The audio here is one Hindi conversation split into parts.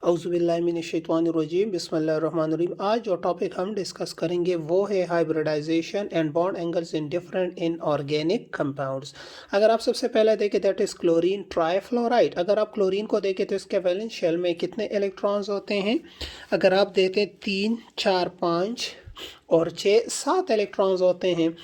औज़ुबिल्लाहिमिनश्शैतानिर्रजीम बिस्मिल्लाहिर्रहमानिर्रहीम। आज जो टॉपिक हम डिस्कस करेंगे वो है hybridization and bond angles in different in organic compounds. अगर आप सबसे पहले देखें दैट इज़ क्लोरीन ट्राईफ्लोराइड। अगर आप क्लोरीन को देखें तो इसके वैलेंस शेल में कितने इलेक्ट्रॉन्स होते हैं? अगर आप देखें 3, 4, 5 और 6, 7 इलेक्ट्रॉन्स होते हैं।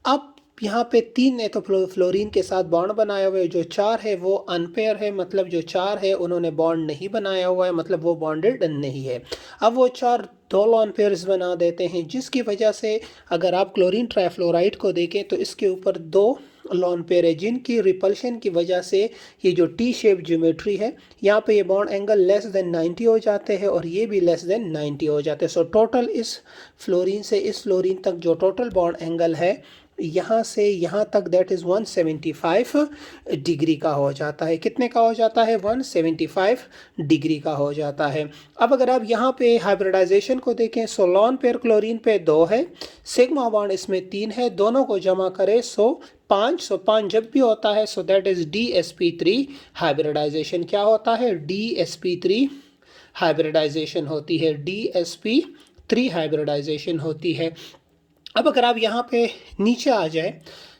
अब यहाँ पे 3 ने तो फ्लोरीन के साथ बॉन्ड बनाया हुआ है, जो 4 है वो अनपेयर है, मतलब जो 4 है उन्होंने बॉन्ड नहीं बनाया हुआ है, मतलब वो बॉन्डेड नहीं है। अब वो 4 दो लॉन पेयर्स बना देते हैं, जिसकी वजह से अगर आप क्लोरीन ट्राईफ्लोराइड को देखें तो इसके ऊपर 2 लॉन पेयर है, जिनकी रिपल्शन की वजह से ये जो टी शेप ज्योमेट्री है, यहाँ पे ये बॉन्ड एंगल लेस देन 90 हो जाते हैं और ये भी लेस देन 90 हो जाते हैं। सो टोटल इस फ्लोरीन से इस फ्लोरीन तक जो टोटल बॉन्ड एंगल है यहाँ से यहाँ तक दैट इज़ 175 डिग्री का हो जाता है। कितने का हो जाता है? 175 डिग्री का हो जाता है। अब अगर आप यहाँ पे हाइब्रिडाइजेशन को देखें, सो लॉन पेयर क्लोरीन पे 2 है, सिग्मा बॉन्ड इसमें 3 है, दोनों को जमा करें सो 5 जब भी होता है so that is DsP3 hybridisation. क्या होता है? DsP3 हाइब्रिडाइजेशन होती है, DsP3 हाइब्रिडाइजेशन होती है। अब अगर आप यहाँ पे नीचे आ जाए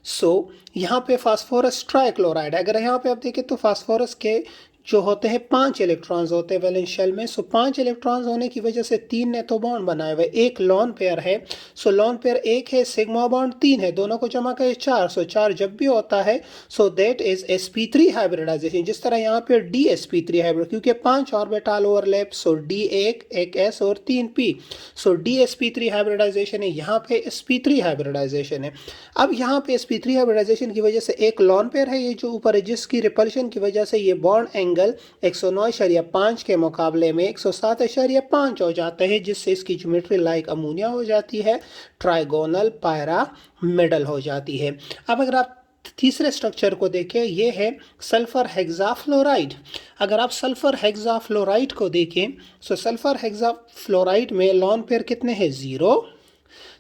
सो यहाँ पे फास्फोरस ट्राईक्लोराइड है। अगर यहाँ पे आप देखें तो फास्फोरस के जो होते हैं 5 इलेक्ट्रॉन्स होते हैं वैलेंस शेल में। सो 5 इलेक्ट्रॉन्स होने की वजह से 3 ने तो बॉन्ड बनाए हुए, एक लॉन पेयर है। सो लॉन पेयर 1 है, सिग्मा बॉन्ड 3 है, दोनों को जमा करें 4। सो 4 जब भी होता है so that is sp3 hybridisation. जिस तरह यहाँ पे DsP3 हाइब्रिड, क्योंकि 5 ऑर्बिटल ओवरलैप, सो D1 एक S और 3 P। सो DsP3 हाइब्रिडाइजेशन है, यहाँ पे sp3 हाइब्रिडाइजेशन है। अब यहाँ पे sp3 हाइब्रिडाइजेशन की वजह से एक लॉन पेयर है ये जो ऊपर है, जिसकी रिपल्शन की वजह से ये बॉन्ड एंगल 109.5 के मुकाबले में 107.5 हो जाते हैं, जिससे इसकी ज्योमेट्री लाइक अमोनिया हो जाती है, ट्राइगोनल पायरामिडल हो जाती है। अब अगर आप तीसरे स्ट्रक्चर को देखें, ये है सल्फर हेक्साफ्लोराइड। अगर आप सल्फर हेक्साफ्लोराइड को देखें तो सल्फर हेक्साफ्लोराइड में लॉन पेयर कितने हैं? 0।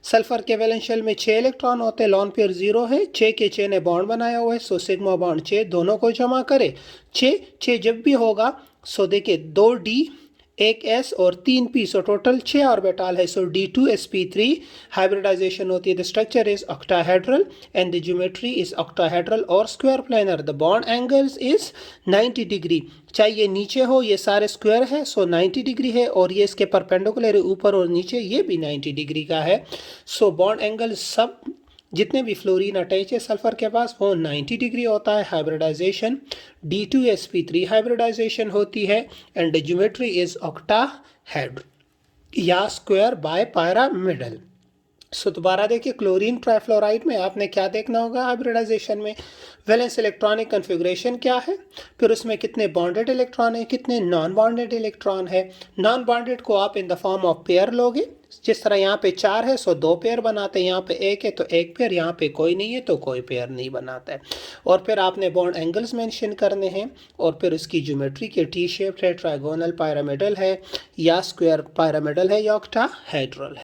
सल्फर के वैलेंस शेल में 6 इलेक्ट्रॉन होते हैं, लॉन पेयर 0 है, 6 के 6 ने बॉन्ड बनाया हुआ है, सो सिग्मा बॉन्ड 6, दोनों को जमा करें 6 जब भी होगा सो देखिए 2D एक S और 3 P, सो टोटल 6 ऑर्बिटल है। सो D2sp3 हाइब्रिडाइजेशन होती है। The structure is octahedral and the geometry is octahedral और square planar. The bond angles is 90 degree. चाहे ये नीचे हो, ये सारे स्क्वायर है सो 90 डिग्री है, और ये इसके परपेंडिकुलर है ऊपर और नीचे, ये भी 90 डिग्री का है। सो बॉन्ड एंगल सब जितने भी फ्लोरीन अटैच है सल्फर के पास वो 90 डिग्री होता है। हाइब्रिडाइजेशन D2sp3 हाइब्रिडाइजेशन होती है एंड ज्योमेट्री इज ऑक्टाहेड्रल या स्क्वायर बाय पायरामिडल। सो दोबारा देखिए, क्लोरीन ट्राईफ्लोराइड में आपने क्या देखना होगा हाइब्रिडाइजेशन में? वैलेंस इलेक्ट्रॉनिक कन्फिग्रेशन क्या है, फिर उसमें कितने बॉन्डेड इलेक्ट्रॉन है, कितने नॉन बॉन्डेड इलेक्ट्रॉन है। नॉन बॉन्डेड को आप in the form of pair लोगे, जिस तरह यहाँ पे 4 है सो 2 पेयर बनाते हैं, यहाँ पे 1 है तो 1 पेयर, यहाँ पे कोई नहीं है तो कोई पेयर नहीं बनाता है। और फिर आपने बॉन्ड एंगल्स मेंशन करने हैं, और फिर उसकी ज्योमेट्री के टी शेप है, ट्राइगोनल पायरामिडल है या स्क्वायर पायरामिडल है या ऑक्टाहेड्रल है।